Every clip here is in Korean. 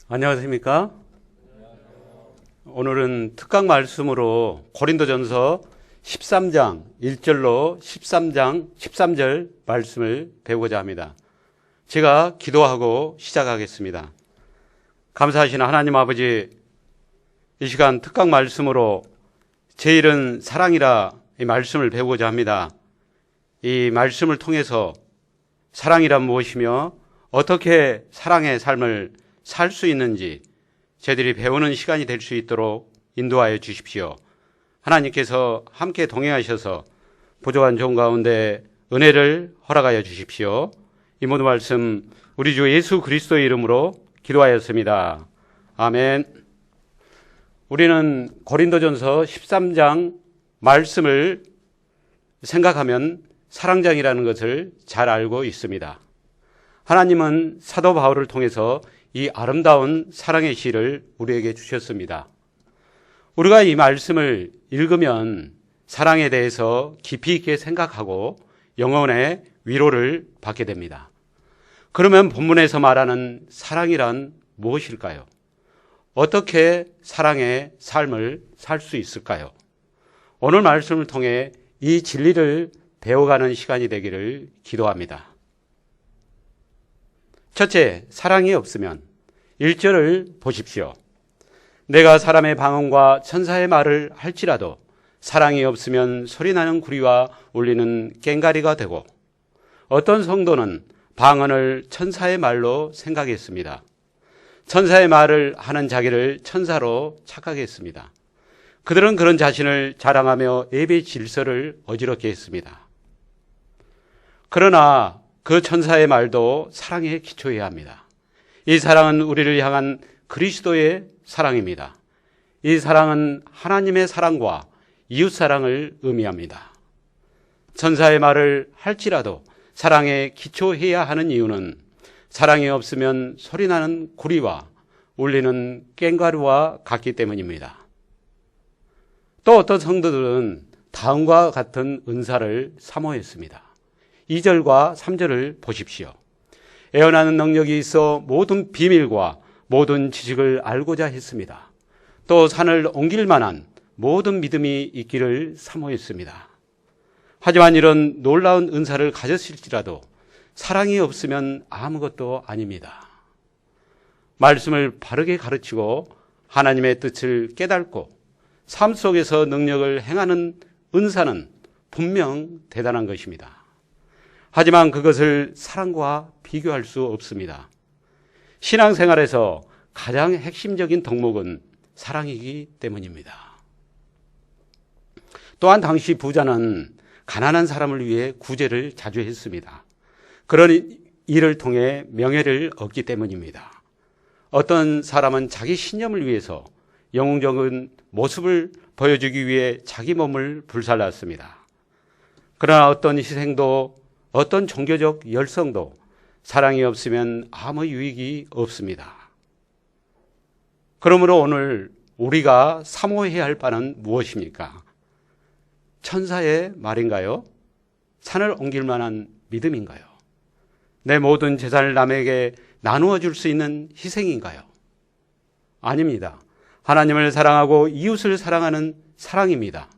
안녕하십니까? 오늘은 특강 말씀으로 고린도전서 13장 1절로 13절 말씀을 배우고자 합니다. 제가 기도하고 시작하겠습니다. 감사하신 하나님 아버지, 이 시간 특강 말씀으로 제1은 사랑이라 이 말씀을 배우고자 합니다. 이 말씀을 통해서 사랑이란 무엇이며 어떻게 사랑의 삶을 살 수 있는지 저희들이 배우는 시간이 될 수 있도록 인도하여 주십시오. 하나님께서 함께 동행하셔서 부족한 종 가운데 은혜를 허락하여 주십시오. 이 모든 말씀 우리 주 예수 그리스도의 이름으로 기도하였습니다. 아멘. 우리는 고린도전서 13장 말씀을 생각하면 사랑장이라는 것을 잘 알고 있습니다. 하나님은 사도 바울을 통해서 이 아름다운 사랑의 시를 우리에게 주셨습니다. 우리가 이 말씀을 읽으면 사랑에 대해서 깊이 있게 생각하고 영혼의 위로를 받게 됩니다. 그러면 본문에서 말하는 사랑이란 무엇일까요? 어떻게 사랑의 삶을 살 수 있을까요? 오늘 말씀을 통해 이 진리를 배워가는 시간이 되기를 기도합니다. 첫째, 사랑이 없으면 1절을 보십시오. 내가 사람의 방언과 천사의 말을 할지라도 사랑이 없으면 소리나는 구리와 울리는 꽹과리가 되고, 어떤 성도는 방언을 천사의 말로 생각했습니다. 천사의 말을 하는 자기를 천사로 착각했습니다. 그들은 그런 자신을 자랑하며 예배 질서를 어지럽게 했습니다. 그러나 그 천사의 말도 사랑에 기초해야 합니다. 이 사랑은 우리를 향한 그리스도의 사랑입니다. 이 사랑은 하나님의 사랑과 이웃 사랑을 의미합니다. 천사의 말을 할지라도 사랑에 기초해야 하는 이유는 사랑이 없으면 소리나는 구리와 울리는 꽹과리와 같기 때문입니다. 또 어떤 성도들은 다음과 같은 은사를 사모했습니다. 2절과 3절을 보십시오. 애언하는 능력이 있어 모든 비밀과 모든 지식을 알고자 했습니다. 또 산을 옮길 만한 모든 믿음이 있기를 사모했습니다. 하지만 이런 놀라운 은사를 가졌을지라도 사랑이 없으면 아무것도 아닙니다. 말씀을 바르게 가르치고 하나님의 뜻을 깨닫고 삶 속에서 능력을 행하는 은사는 분명 대단한 것입니다. 하지만 그것을 사랑과 비교할 수 없습니다. 신앙생활에서 가장 핵심적인 덕목은 사랑이기 때문입니다. 또한 당시 부자는 가난한 사람을 위해 구제를 자주 했습니다. 그런 일을 통해 명예를 얻기 때문입니다. 어떤 사람은 자기 신념을 위해서 영웅적인 모습을 보여주기 위해 자기 몸을 불살랐습니다. 그러나 어떤 희생도 어떤 종교적 열성도 사랑이 없으면 아무 유익이 없습니다. 그러므로 오늘 우리가 사모해야 할 바는 무엇입니까? 천사의 말인가요? 산을 옮길 만한 믿음인가요? 내 모든 재산을 남에게 나누어 줄 수 있는 희생인가요? 아닙니다. 하나님을 사랑하고 이웃을 사랑하는 사랑입니다.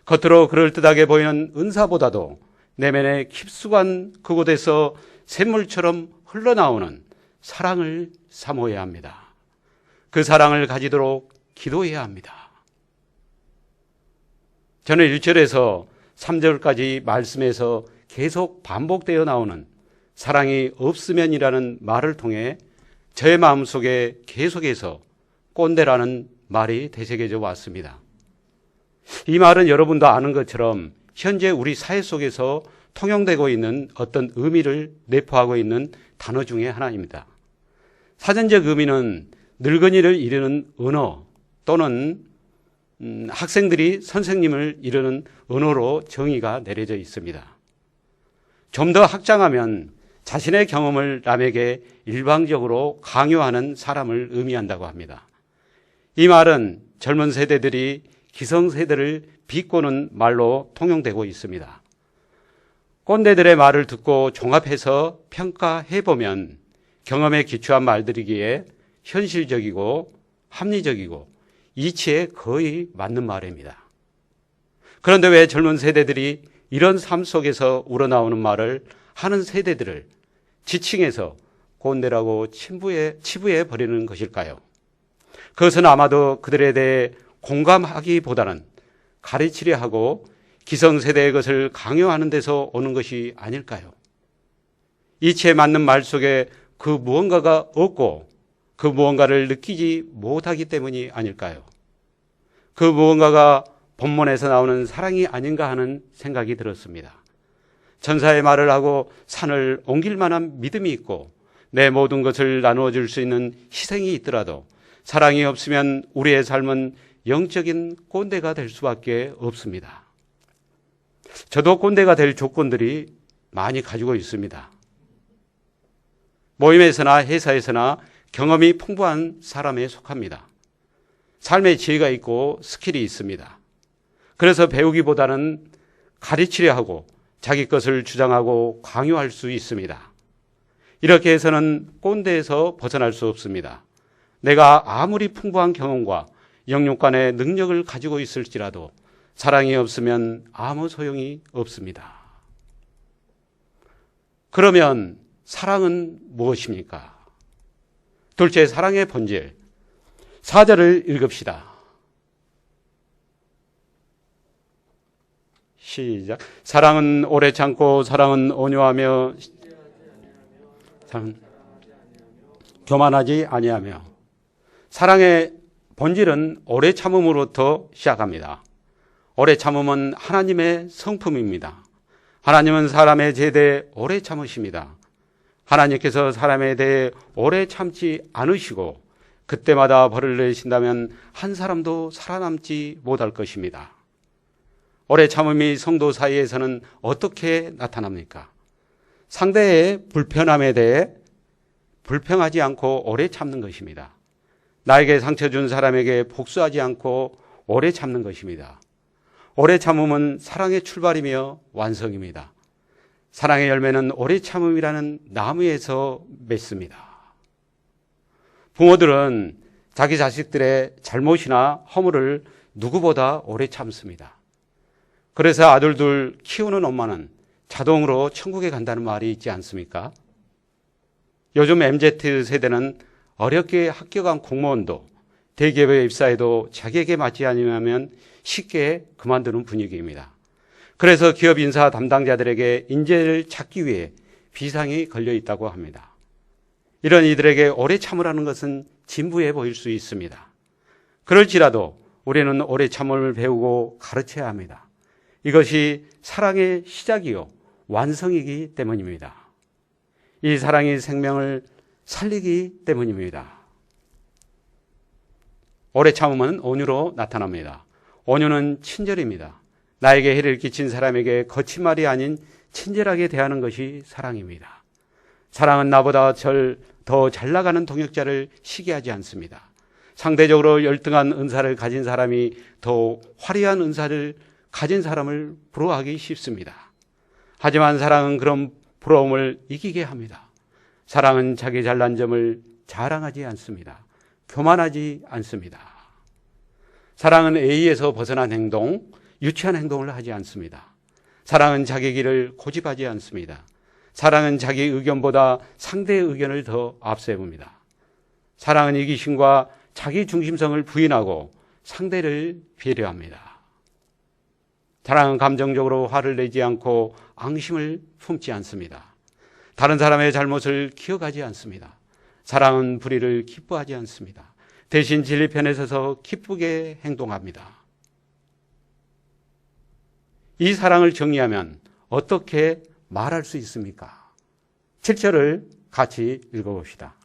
겉으로 그럴듯하게 보이는 은사보다도 내면의 깊숙한 그곳에서 샘물처럼 흘러나오는 사랑을 사모해야 합니다. 그 사랑을 가지도록 기도해야 합니다. 저는 1절에서 3절까지 말씀에서 계속 반복되어 나오는 사랑이 없으면이라는 말을 통해 저의 마음속에 계속해서 꼰대라는 말이 되새겨져 왔습니다. 이 말은 여러분도 아는 것처럼 현재 우리 사회 속에서 통용되고 있는 어떤 의미를 내포하고 있는 단어 중에 하나입니다. 사전적 의미는 늙은이를 이르는 언어 또는 학생들이 선생님을 이르는 언어로 정의가 내려져 있습니다. 좀 더 확장하면 자신의 경험을 남에게 일방적으로 강요하는 사람을 의미한다고 합니다. 이 말은 젊은 세대들이 기성세대를 비꼬는 말로 통용되고 있습니다. 꼰대들의 말을 듣고 종합해서 평가해보면 경험에 기초한 말들이기에 현실적이고 합리적이고 이치에 거의 맞는 말입니다. 그런데 왜 젊은 세대들이 이런 삶 속에서 우러나오는 말을 하는 세대들을 지칭해서 꼰대라고 치부해 버리는 것일까요? 그것은 아마도 그들에 대해 공감하기보다는 가르치려 하고 기성세대의 것을 강요하는 데서 오는 것이 아닐까요? 이치에 맞는 말 속에 그 무언가가 없고 그 무언가를 느끼지 못하기 때문이 아닐까요? 그 무언가가 본문에서 나오는 사랑이 아닌가 하는 생각이 들었습니다. 천사의 말을 하고 산을 옮길 만한 믿음이 있고 내 모든 것을 나누어 줄 수 있는 희생이 있더라도 사랑이 없으면 우리의 삶은 영적인 꼰대가 될 수밖에 없습니다. 저도 꼰대가 될 조건들이 많이 가지고 있습니다. 모임에서나 회사에서나 경험이 풍부한 사람에 속합니다. 삶의 지혜가 있고 스킬이 있습니다. 그래서 배우기보다는 가르치려 하고 자기 것을 주장하고 강요할 수 있습니다. 이렇게 해서는 꼰대에서 벗어날 수 없습니다. 내가 아무리 풍부한 경험과 영육간의 능력을 가지고 있을지라도 사랑이 없으면 아무 소용이 없습니다. 그러면 사랑은 무엇입니까? 둘째, 사랑의 본질. 4절을 읽읍시다. 시작. 사랑은 오래 참고 사랑은 온유하며 사랑은 교만하지 아니하며. 사랑의 본질은 오래 참음으로부터 시작합니다. 오래 참음은 하나님의 성품입니다. 하나님은 사람에 대해 오래 참으십니다. 하나님께서 사람에 대해 오래 참지 않으시고 그때마다 벌을 내신다면 한 사람도 살아남지 못할 것입니다. 오래 참음이 성도 사이에서는 어떻게 나타납니까? 상대의 불편함에 대해 불평하지 않고 오래 참는 것입니다. 나에게 상처 준 사람에게 복수하지 않고 오래 참는 것입니다. 오래 참음은 사랑의 출발이며 완성입니다. 사랑의 열매는 오래 참음이라는 나무에서 맺습니다. 부모들은 자기 자식들의 잘못이나 허물을 누구보다 오래 참습니다. 그래서 아들들 키우는 엄마는 자동으로 천국에 간다는 말이 있지 않습니까? 요즘 MZ세대는 어렵게 합격한 공무원도 대기업에 입사해도 자격에 맞지 않으면 쉽게 그만두는 분위기입니다. 그래서 기업 인사 담당자들에게 인재를 찾기 위해 비상이 걸려 있다고 합니다. 이런 이들에게 오래 참으라는 것은 진부해 보일 수 있습니다. 그럴지라도 우리는 오래 참음을 배우고 가르쳐야 합니다. 이것이 사랑의 시작이요 완성이기 때문입니다. 이 사랑이 생명을 살리기 때문입니다. 오래 참음은 온유로 나타납니다. 온유는 친절입니다. 나에게 해를 끼친 사람에게 거친 말이 아닌 친절하게 대하는 것이 사랑입니다. 사랑은 나보다 더 잘 나가는 동역자를 시기하지 않습니다. 상대적으로 열등한 은사를 가진 사람이 더 화려한 은사를 가진 사람을 부러워하기 쉽습니다. 하지만 사랑은 그런 부러움을 이기게 합니다. 사랑은 자기 잘난 점을 자랑하지 않습니다. 교만하지 않습니다. 사랑은 A에서 벗어난 행동, 유치한 행동을 하지 않습니다. 사랑은 자기 길을 고집하지 않습니다. 사랑은 자기 의견보다 상대의 의견을 더 앞세웁니다. 사랑은 이기심과 자기 중심성을 부인하고 상대를 배려합니다. 사랑은 감정적으로 화를 내지 않고 앙심을 품지 않습니다. 다른 사람의 잘못을 기억하지 않습니다. 사랑은 불의를 기뻐하지 않습니다. 대신 진리 편에 서서 기쁘게 행동합니다. 이 사랑을 정리하면 어떻게 말할 수 있습니까? 7절을 같이 읽어봅시다.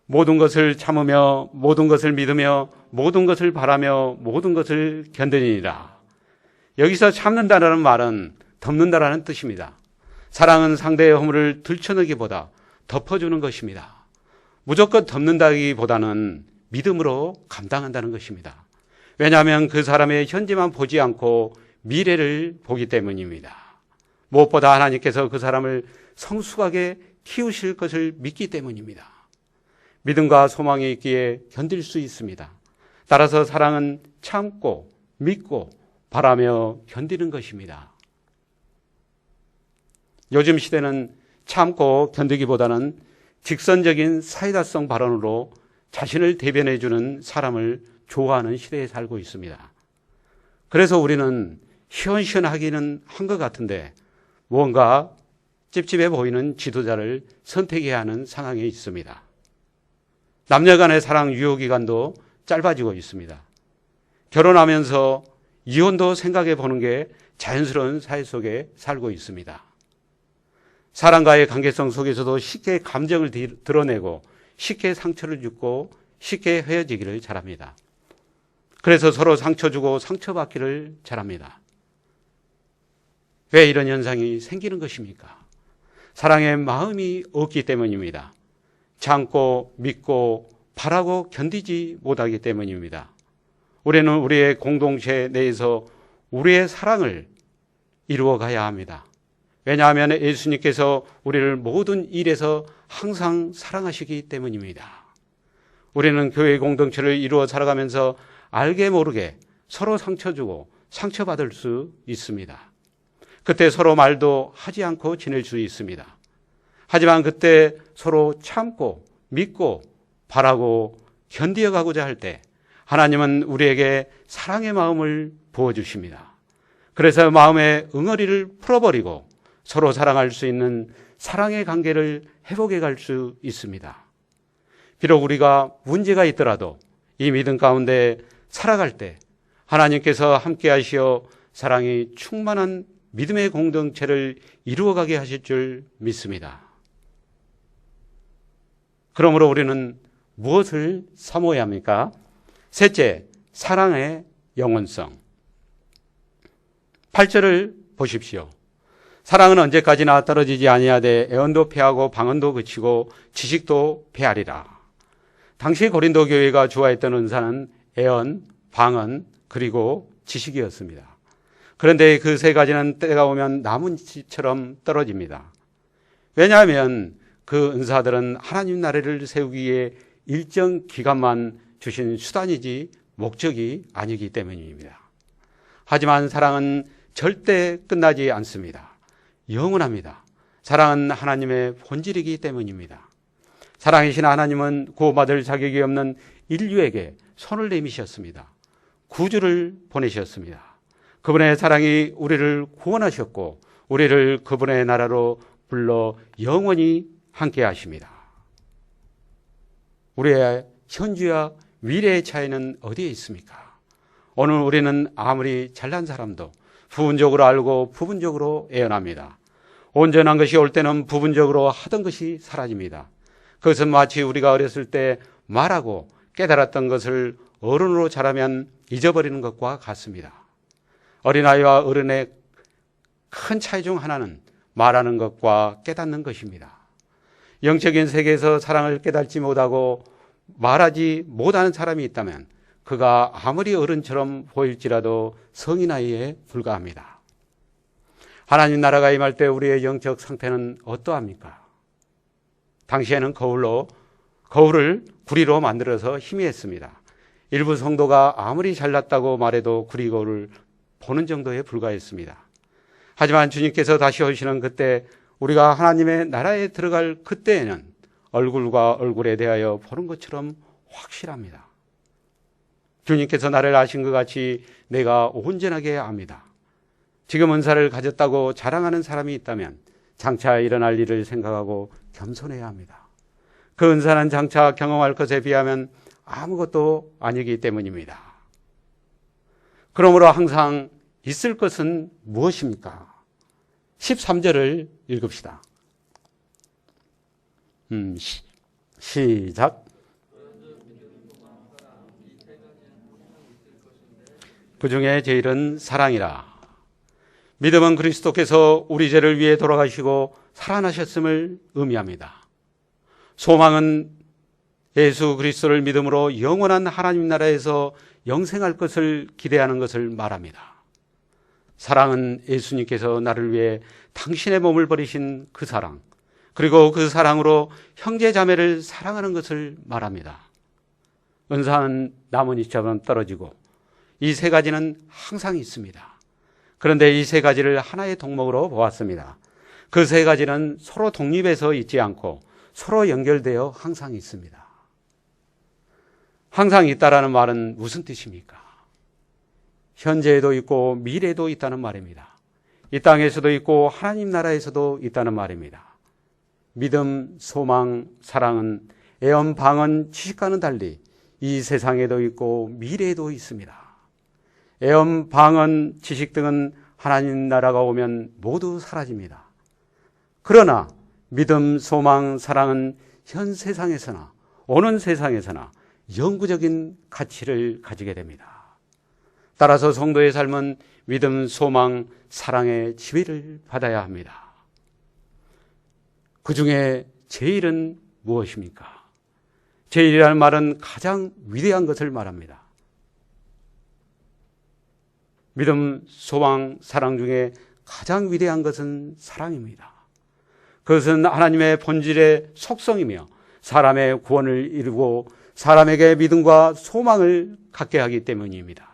모든 것을 참으며 모든 것을 믿으며 모든 것을 바라며 모든 것을 견디니라. 여기서 참는다라는 말은 덮는다라는 뜻입니다. 사랑은 상대의 허물을 들춰내기보다 덮어주는 것입니다. 무조건 덮는다기보다는 믿음으로 감당한다는 것입니다. 왜냐하면 그 사람의 현재만 보지 않고 미래를 보기 때문입니다. 무엇보다 하나님께서 그 사람을 성숙하게 키우실 것을 믿기 때문입니다. 믿음과 소망이 있기에 견딜 수 있습니다. 따라서 사랑은 참고 믿고 바라며 견디는 것입니다. 요즘 시대는 참고 견디기보다는 직선적인 사이다성 발언으로 자신을 대변해주는 사람을 좋아하는 시대에 살고 있습니다. 그래서 우리는 시원시원하기는 한 것 같은데 뭔가 찝찝해 보이는 지도자를 선택해야 하는 상황에 있습니다. 남녀 간의 사랑 유효기간도 짧아지고 있습니다. 결혼하면서 이혼도 생각해 보는 게 자연스러운 사회 속에 살고 있습니다. 사람과의 관계성 속에서도 쉽게 감정을 드러내고 쉽게 상처를 주고 쉽게 헤어지기를 잘합니다. 그래서 서로 상처 주고 상처받기를 잘합니다. 왜 이런 현상이 생기는 것입니까? 사랑의 마음이 없기 때문입니다. 참고 믿고 바라고 견디지 못하기 때문입니다. 우리는 우리의 공동체 내에서 우리의 사랑을 이루어 가야 합니다. 왜냐하면 예수님께서 우리를 모든 일에서 항상 사랑하시기 때문입니다. 우리는 교회 공동체를 이루어 살아가면서 알게 모르게 서로 상처 주고 상처받을 수 있습니다. 그때 서로 말도 하지 않고 지낼 수 있습니다. 하지만 그때 서로 참고 믿고 바라고 견디어가고자 할 때 하나님은 우리에게 사랑의 마음을 부어주십니다. 그래서 마음의 응어리를 풀어버리고 서로 사랑할 수 있는 사랑의 관계를 회복해 갈 수 있습니다. 비록 우리가 문제가 있더라도 이 믿음 가운데 살아갈 때 하나님께서 함께 하시어 사랑이 충만한 믿음의 공동체를 이루어가게 하실 줄 믿습니다. 그러므로 우리는 무엇을 사모해야 합니까? 셋째, 사랑의 영원성. 8절을 보십시오. 사랑은 언제까지나 떨어지지 아니하되 애언도 패하고 방언도 그치고 지식도 패하리라. 당시 고린도 교회가 좋아했던 은사는 애언, 방언, 그리고 지식이었습니다. 그런데 그 세 가지는 때가 오면 나뭇잎처럼 떨어집니다. 왜냐하면 그 은사들은 하나님 나라를 세우기 위해 일정 기간만 주신 수단이지 목적이 아니기 때문입니다. 하지만 사랑은 절대 끝나지 않습니다. 영원합니다. 사랑은 하나님의 본질이기 때문입니다. 사랑이신 하나님은 구원받을 자격이 없는 인류에게 손을 내미셨습니다. 구주를 보내셨습니다. 그분의 사랑이 우리를 구원하셨고 우리를 그분의 나라로 불러 영원히 함께 하십니다. 우리의 현주와 미래의 차이는 어디에 있습니까? 오늘 우리는 아무리 잘난 사람도 부분적으로 알고 부분적으로 애언합니다. 온전한 것이 올 때는 부분적으로 하던 것이 사라집니다. 그것은 마치 우리가 어렸을 때 말하고 깨달았던 것을 어른으로 자라면 잊어버리는 것과 같습니다. 어린아이와 어른의 큰 차이 중 하나는 말하는 것과 깨닫는 것입니다. 영적인 세계에서 사랑을 깨닫지 못하고 말하지 못하는 사람이 있다면 그가 아무리 어른처럼 보일지라도 성인 나이에 불과합니다. 하나님 나라가 임할 때 우리의 영적 상태는 어떠합니까? 당시에는 거울을 구리로 만들어서 희미했습니다. 일부 성도가 아무리 잘났다고 말해도 구리거울을 보는 정도에 불과했습니다. 하지만 주님께서 다시 오시는 그때 우리가 하나님의 나라에 들어갈 그때에는 얼굴과 얼굴에 대하여 보는 것처럼 확실합니다. 주님께서 나를 아신 것 같이 내가 온전하게 압니다. 지금 은사를 가졌다고 자랑하는 사람이 있다면 장차 일어날 일을 생각하고 겸손해야 합니다. 그 은사는 장차 경험할 것에 비하면 아무것도 아니기 때문입니다. 그러므로 항상 있을 것은 무엇입니까? 13절을 읽읍시다. 시작. 그 중에 제일은 사랑이라. 믿음은 그리스도께서 우리 죄를 위해 돌아가시고 살아나셨음을 의미합니다. 소망은 예수 그리스도를 믿음으로 영원한 하나님 나라에서 영생할 것을 기대하는 것을 말합니다. 사랑은 예수님께서 나를 위해 당신의 몸을 버리신 그 사랑, 그리고 그 사랑으로 형제 자매를 사랑하는 것을 말합니다. 은사는 나뭇잎처럼 떨어지고 이 세 가지는 항상 있습니다. 그런데 이 세 가지를 하나의 덕목으로 보았습니다. 그 세 가지는 서로 독립해서 있지 않고 서로 연결되어 항상 있습니다. 항상 있다라는 말은 무슨 뜻입니까? 현재에도 있고 미래에도 있다는 말입니다. 이 땅에서도 있고 하나님 나라에서도 있다는 말입니다. 믿음, 소망, 사랑은 애언, 방언, 지식과는 달리 이 세상에도 있고 미래에도 있습니다. 애언, 방언, 지식 등은 하나님 나라가 오면 모두 사라집니다. 그러나 믿음, 소망, 사랑은 현 세상에서나 오는 세상에서나 영구적인 가치를 가지게 됩니다. 따라서 성도의 삶은 믿음, 소망, 사랑의 지배를 받아야 합니다. 그 중에 제일은 무엇입니까? 제일이라는 말은 가장 위대한 것을 말합니다. 믿음, 소망, 사랑 중에 가장 위대한 것은 사랑입니다. 그것은 하나님의 본질의 속성이며 사람의 구원을 이루고 사람에게 믿음과 소망을 갖게 하기 때문입니다.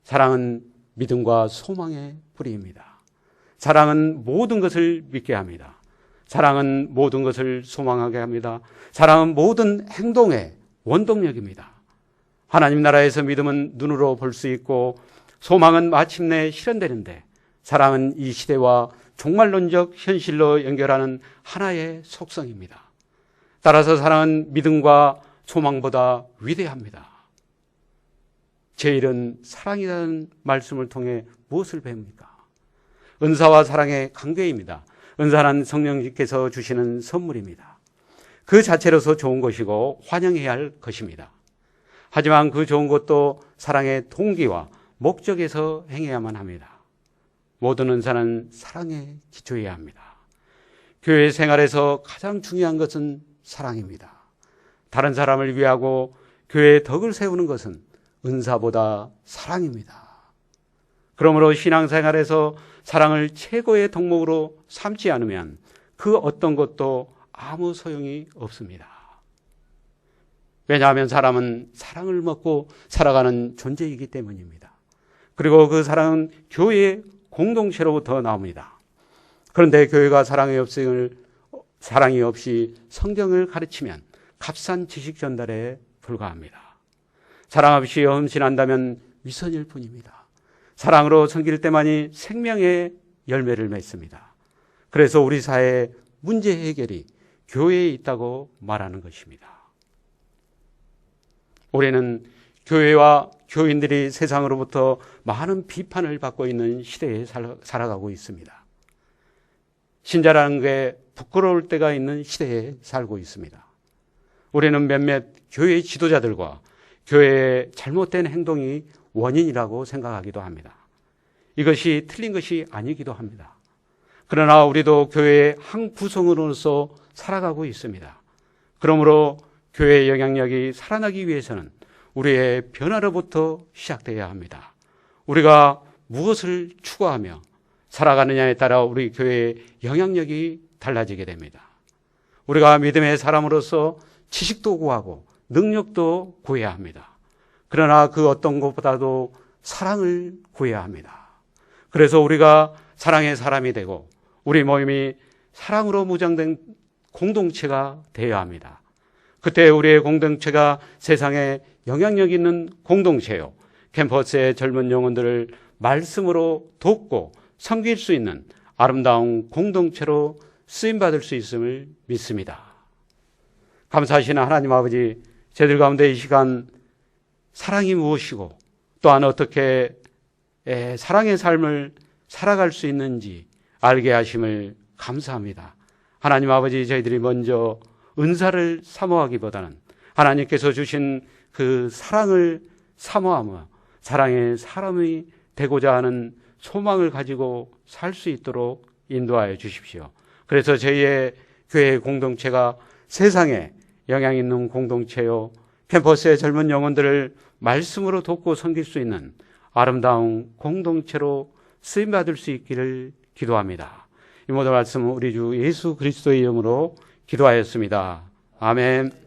사랑은 믿음과 소망의 뿌리입니다. 사랑은 모든 것을 믿게 합니다. 사랑은 모든 것을 소망하게 합니다. 사랑은 모든 행동의 원동력입니다. 하나님 나라에서 믿음은 눈으로 볼 수 있고 소망은 마침내 실현되는데 사랑은 이 시대와 종말론적 현실로 연결하는 하나의 속성입니다. 따라서 사랑은 믿음과 소망보다 위대합니다. 제일은 사랑이라는 말씀을 통해 무엇을 배웁니까? 은사와 사랑의 관계입니다. 은사는 성령님께서 주시는 선물입니다. 그 자체로서 좋은 것이고 환영해야 할 것입니다. 하지만 그 좋은 것도 사랑의 동기와 목적에서 행해야만 합니다. 모든 은사는 사랑에 기초해야 합니다. 교회 생활에서 가장 중요한 것은 사랑입니다. 다른 사람을 위하고 교회의 덕을 세우는 것은 은사보다 사랑입니다. 그러므로 신앙생활에서 사랑을 최고의 덕목으로 삼지 않으면 그 어떤 것도 아무 소용이 없습니다. 왜냐하면 사람은 사랑을 먹고 살아가는 존재이기 때문입니다. 그리고 그 사랑은 교회의 공동체로부터 나옵니다. 그런데 교회가 사랑이 없이 성경을 가르치면 값싼 지식 전달에 불과합니다. 사랑 없이 흠신한다면 위선일 뿐입니다. 사랑으로 섬길 때만이 생명의 열매를 맺습니다. 그래서 우리 사회의 문제 해결이 교회에 있다고 말하는 것입니다. 올해는 교회와 교인들이 세상으로부터 많은 비판을 받고 있는 시대에 살아가고 있습니다. 신자라는 게 부끄러울 때가 있는 시대에 살고 있습니다. 우리는 몇몇 교회 지도자들과 교회의 잘못된 행동이 원인이라고 생각하기도 합니다. 이것이 틀린 것이 아니기도 합니다. 그러나 우리도 교회의 한 구성으로서 살아가고 있습니다. 그러므로 교회의 영향력이 살아나기 위해서는 우리의 변화로부터 시작되어야 합니다. 우리가 무엇을 추구하며 살아가느냐에 따라 우리 교회의 영향력이 달라지게 됩니다. 우리가 믿음의 사람으로서 지식도 구하고 능력도 구해야 합니다. 그러나 그 어떤 것보다도 사랑을 구해야 합니다. 그래서 우리가 사랑의 사람이 되고 우리 모임이 사랑으로 무장된 공동체가 되어야 합니다. 그때 우리의 공동체가 세상에 영향력 있는 공동체요, 캠퍼스의 젊은 영혼들을 말씀으로 돕고 섬길 수 있는 아름다운 공동체로 쓰임받을 수 있음을 믿습니다. 감사하시는 하나님 아버지, 저희들 가운데 이 시간 사랑이 무엇이고 또한 어떻게 사랑의 삶을 살아갈 수 있는지 알게 하심을 감사합니다. 하나님 아버지, 저희들이 먼저 은사를 사모하기보다는 하나님께서 주신 그 사랑을 사모하며 사랑의 사람이 되고자 하는 소망을 가지고 살 수 있도록 인도하여 주십시오. 그래서 저희의 교회 공동체가 세상에 영향 있는 공동체요, 캠퍼스의 젊은 영혼들을 말씀으로 돕고 섬길 수 있는 아름다운 공동체로 쓰임받을 수 있기를 기도합니다. 이 모든 말씀은 우리 주 예수 그리스도의 이름으로 기도하였습니다. 아멘.